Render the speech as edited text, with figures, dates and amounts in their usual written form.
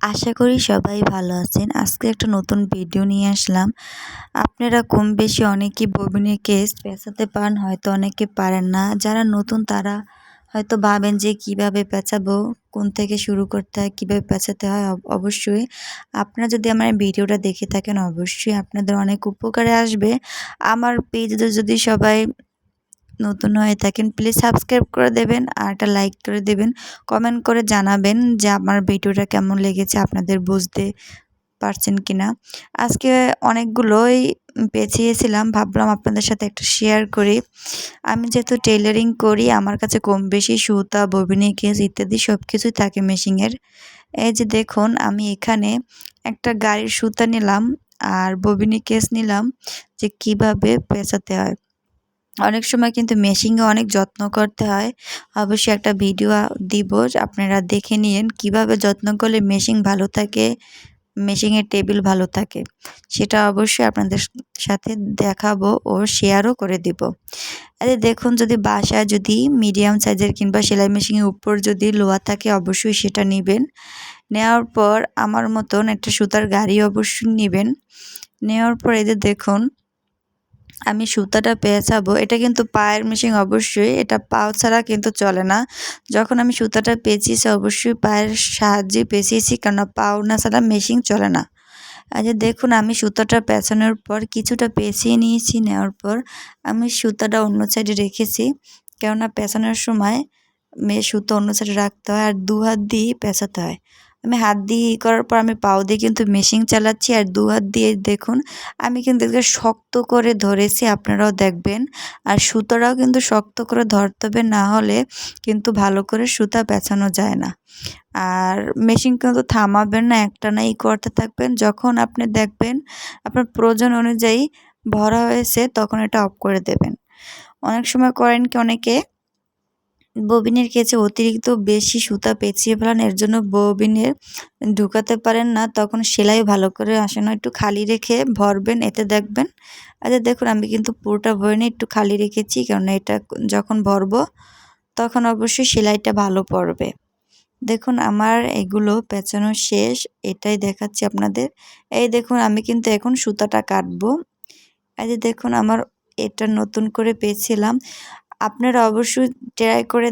আশা করি সবাই ভালো আছেন। আজকে একটা নতুন ভিডিও নিয়ে আসলাম। আপনারা কম বেশি অনেকেই ববিনের কেস পেঁচাতে পারেন, হয়তো অনেকে পারেন না। যারা নতুন তারা হয়তো ভাবেন যে কিভাবে পেঁচাবো, কোন থেকে শুরু করতে হয়, কিভাবে পেঁচাতে হয়। অবশ্যই আপনারা যদি আমার ভিডিওটা দেখে থাকেন, অবশ্যই আপনাদের অনেক উপকারে আসবে। আমার পেজে যদি সবাই নতুন হয়ে থাকেন প্লিজ সাবস্ক্রাইব করে দেবেন আর একটা লাইক করে দেবেন, কমেন্ট করে জানাবেন যে আমার ভিডিওটা কেমন লেগেছে, আপনাদের বুঝতে পারছেন কিনা। আজকে অনেকগুলোই পেঁচিয়েছিলাম, ভাবলাম আপনাদের সাথে একটা শেয়ার করি। আমি যেহেতু টেইলারিং করি, আমার কাছে কম বেশি সুতা, ববিনের কেস ইত্যাদি সব কিছুই থাকে মেশিনের। এই যে দেখুন, আমি এখানে একটা গাড়ির সুতা নিলাম আর ববিনের কেস নিলাম যে কিভাবে পেঁচাতে হয়। অনেক সময় কিন্তু মেশিনে অনেক যত্ন করতে হয়। অবশ্যই একটা ভিডিও দিব, আপনারা দেখে নিন কিভাবে যত্ন করলে মেশিন ভালো থাকে, মেশিনের টেবিল ভালো থাকে। সেটা অবশ্যই আপনাদের সাথে দেখাবো ও শেয়ারও করে দিব। আরে দেখুন, যদি বাসায় যদি মিডিয়াম সাইজের কিংবা সেলাই মেশিনের উপর যদি লোহা থাকে অবশ্যই সেটা নেবেন। নেওয়ার পর আমার মতন একটা সুতার গাড়ি অবশ্যই নেবেন। নেওয়ার পর এই যে দেখুন, আমি সুতাটা পেঁচাবো। এটা কিন্তু পায়ের মেশিন, অবশ্যই এটা পাও ছাড়া কিন্তু চলে না। যখন আমি সুতাটা পেঁচিয়েছি অবশ্যই পায়ের সাহায্যে পেঁচিয়েছি, কেননা পাও না ছাড়া মেশিন চলে না। আর যে দেখুন, আমি সুতাটা পেঁচানোর পর কিছুটা পেঁচিয়ে নিয়েছি। নেওয়ার পর আমি সুতাটা অন্য সাইডে রেখেছি, কেননা পেঁচানোর সময় সুতো অন্য সাইডে রাখতে হয় আর দু হাত দিয়েই পেঁচাতে হয়। আমি হাত দিয়ে করার পর আমি পাও দিয়ে কিন্তু মেশিন চালাচ্ছি আর দু হাত দিয়ে দেখুন আমি কিন্তু এটাকে শক্ত করে ধরেছি, আপনারাও দেখবেন। আর সুতোটাও কিন্তু শক্ত করে ধরতে হবে, না হলে কিন্তু ভালো করে সুতা পেঁচানো যায় না। আর মেশিন কিন্তু থামাবেন না, একটানাই করতে থাকবেন। যখন আপনি দেখবেন আপনার প্রয়োজন অনুযায়ী ভরা হয়েছে তখন এটা অফ করে দেবেন। অনেক সময় করেন কি, অনেকে ববিনের কেচে অতিরিক্ত বেশি সুতা পেঁচিয়ে ফেলান, এর জন্য ববিনের ঢুকাতে পারেন না, তখন সেলাই ভালো করে আসে না। একটু খালি রেখে ভরবেন, এতে দেখবেন। আচ্ছা দেখুন, আমি কিন্তু পুরোটা ভরে নিয়ে একটু খালি রেখেছি, কারণ এটা যখন ভরবো তখন অবশ্যই সেলাইটা ভালো পড়বে। দেখুন আমার এগুলো পেঁচানো শেষ, এটাই দেখাচ্ছি আপনাদের। এই দেখুন, আমি কিন্তু এখন সুতাটা কাটবো। এই যে দেখুন, আমার এটা নতুন করে পেয়েছিলাম। আপনারা অবশ্যই ট্রাই করে